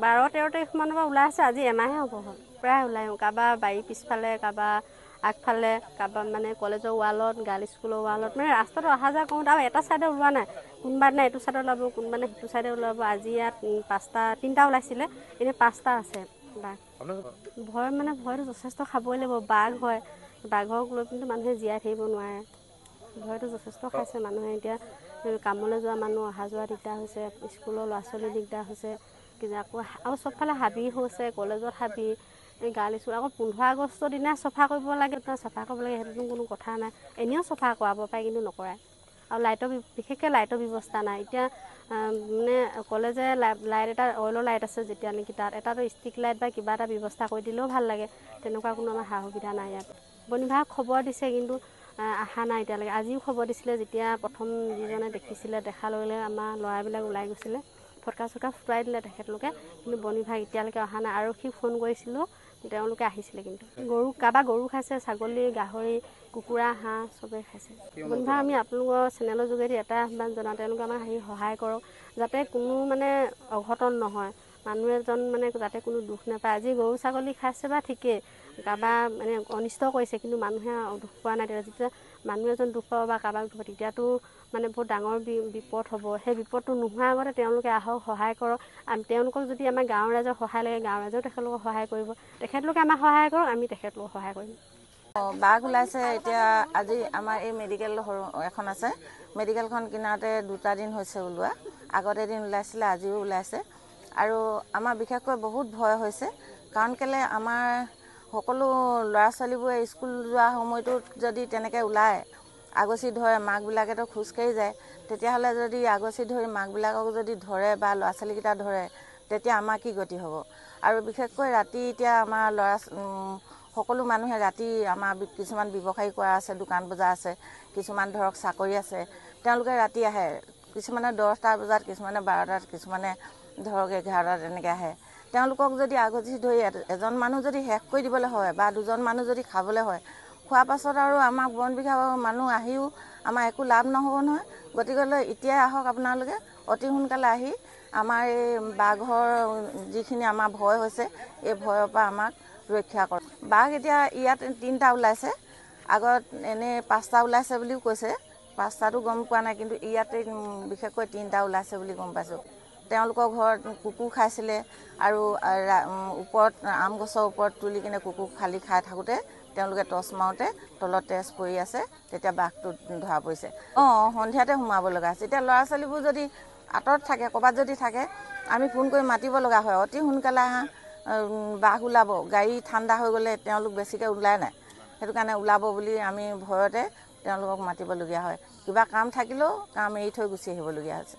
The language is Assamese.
12-13 তাৰিখ মানৰ পৰা ওলাই আছে। আজি এমাহে হ'ব হ'ল, প্ৰায় ওলাই কাৰোবাৰ বাৰী পিছফালে, কাৰোবাৰ আগফালে, কাৰোবাৰ মানে কলেজৰ ৱালত, গাৰ্লছ স্কুলৰ ৱালত, মানে ৰাস্তাটো অহা যোৱা কৰোঁতে আৰু এটা চাইডে ওলোৱা নাই। কোনোবা দিনা এইটো চাইডে ওলাব, কোনোবা দিনা সিটো চাইডে ওলাব। আজি ইয়াত 3টা ওলাইছিলে, এনেই 5টা আছে বাঘ। ভয়টো যথেষ্ট খাবই লাগিব, বাঘ হয়। বাঘক লৈ পিনি মানুহে জীয়াই থাকিব নোৱাৰে। ভয়টো যথেষ্ট খাইছে মানুহে। এতিয়া কামলৈ যোৱা মানুহ অহা যোৱা দিগদাৰ হৈছে, স্কুলৰ ল'ৰা ছোৱালী দিগদাৰ হৈছে, আকৌ আৰু চবফালে হাবি হৈছে, কলেজত হাবি, এই গাৰ্লছ স্কুল। আকৌ 15 আগষ্টৰ দিনা চফা কৰিব লাগে, চফা কৰিব লাগে, সেইটোতো কোনো কথা নাই। এনেও চফা কৰাব পাৰে, কিন্তু নকৰাই। আৰু বিশেষকৈ লাইটৰ ব্যৱস্থা নাই। এতিয়া মানে কলেজে লাইট এটা, অইলৰ লাইট আছে যেতিয়া নেকি, তাত এটাতো ষ্ট্ৰিট লাইট বা কিবা এটা ব্যৱস্থা কৰি দিলেও ভাল লাগে। তেনেকুৱা কোনো আমাৰ সা সুবিধা নাই ইয়াত। বন বিভাগক খবৰ দিছে, কিন্তু অহা নাই এতিয়ালৈকে। আজিও খবৰ দিছিলে, যেতিয়া প্ৰথম যিজনে দেখিছিলে, দেখাৰ লগে লগে আমাৰ ল'ৰাবিলাক ওলাই গৈছিলে, ফটকা চটকা ফুটাই দিলে তেখেতলোকে, কিন্তু বন বিভাগ এতিয়ালৈকে অহা নাই। আৰক্ষীক ফোন কৰিছিলোঁ, তেওঁলোকে আহিছিলে, কিন্তু কাৰোবাৰ গৰু খাইছে, ছাগলী, গাহৰি, কুকুৰা, হাঁহ চবেই খাইছে। বন বিভাগ আমি আপোনালোকৰ চেনেলৰ যোগেদি এটা আহ্বান জনাওঁ, তেওঁলোকে আমাক সহায় কৰক, যাতে কোনো মানে অঘটন নহয়, মানুহ এজন মানে যাতে কোনো দুখ নাপায়। আজি গৰু ছাগলী খাইছে বা ঠিকেই, কাৰোবাৰ মানে অনিষ্ট কৰিছে, কিন্তু মানুহে দুখ পোৱা নাই। যেতিয়া মানুহ এজন দুখ পাব বা কাৰোবাক দুখ পাব, তেতিয়াতো মানে বহুত ডাঙৰ বিপদ হ'ব। সেই বিপদটো নোহোৱাৰ আগতে তেওঁলোকে আহক, সহায় কৰক। তেওঁলোকক যদি আমাৰ গাঁৱৰ ৰাইজক সহায় লাগে, গাঁৱৰ ৰাইজেও তেখেতলোকক সহায় কৰিব। তেখেতলোকে আমাক সহায় কৰক, আমি তেখেতলোকক সহায় কৰিম। বাঘ ওলাইছে। এতিয়া আজি আমাৰ এই মেডিকেল এখন আছে, মেডিকেলখন কিনাৰতে 2টা দিন হৈছে ওলোৱা। আগতে এদিন ওলাইছিলে, আজিও ওলাইছে। আৰু আমাৰ বিশেষকৈ বহুত ভয় হৈছে, কাৰণ কেলৈ আমাৰ সকলো ল'ৰা ছোৱালীবোৰে স্কুল যোৱা সময়টোত যদি তেনেকৈ ওলায়, আগচি ধৰে, মাকবিলাকেতো খোজকাঢ়ি যায়, তেতিয়াহ'লে যদি আগচি ধৰি মাকবিলাকক যদি ধৰে বা ল'ৰা ছোৱালীকেইটা ধৰে, তেতিয়া আমাৰ কি গতি হ'ব। আৰু বিশেষকৈ ৰাতি এতিয়া আমাৰ সকলো মানুহে ৰাতি, আমাৰ কিছুমান ব্যৱসায়ী কৰা আছে, দোকান বজাৰ আছে, কিছুমান ধৰক চাকৰি আছে, তেওঁলোকে ৰাতি আহে। কিছুমানে 10টা বজাত, কিছুমানে 12টাত, কিছুমানে ধৰক 11টাত এনেকৈ আহে। তেওঁলোকক যদি আগচি ধৰি এজন মানুহ যদি শেষ কৰি দিবলৈ হয়, বা 2জন মানুহ যদি খাবলৈ হয়, খোৱাৰ পাছত আৰু আমাৰ বন বিভাগৰ মানুহ আহিও আমাৰ একো লাভ নহ'ব নহয়। গতিকেলৈ এতিয়াই আহক আপোনালোকে, অতি সোনকালে আহি আমাৰ এই বাঘৰ যিখিনি আমাৰ ভয় হৈছে, এই ভয়ৰ পৰা আমাক ৰক্ষা কৰক। বাঘ এতিয়া ইয়াত 3টা ওলাইছে, আগত এনেই 5টা ওলাইছে বুলিও কৈছে। 5টাতো গম পোৱা নাই, কিন্তু ইয়াতে বিশেষকৈ 3টা ওলাইছে বুলি গম পাইছোঁ। তেওঁলোকৰ ঘৰত কুকুৰ খাইছিলে, আৰু ওপৰত আম গছৰ ওপৰত তুলি কিনে কুকুৰ ফালি খাই থাকোঁতে তেওঁলোকে টৰ্চ মাৰোঁতে তলত তেজ পৰি আছে, তেতিয়া বাঘটো ধৰা পৰিছে। সন্ধিয়াতে সোমাব লগা হৈছে। এতিয়া ল'ৰা ছোৱালীবোৰ যদি আঁতৰত থাকে, ক'ৰবাত যদি থাকে, আমি ফোন কৰি মাতিব লগা হয়, অতি সোনকালে আহা, বাঘ ওলাব। গাড়ী ঠাণ্ডা হৈ গ'লে তেওঁলোক বেছিকৈ ওলাই নাই, সেইটো কাৰণে ওলাব বুলি আমি ভয়তে তেওঁলোকক মাতিবলগীয়া হয়। কিবা কাম থাকিলেও কাম এৰি থৈ গুচি আহিবলগীয়া হৈছে।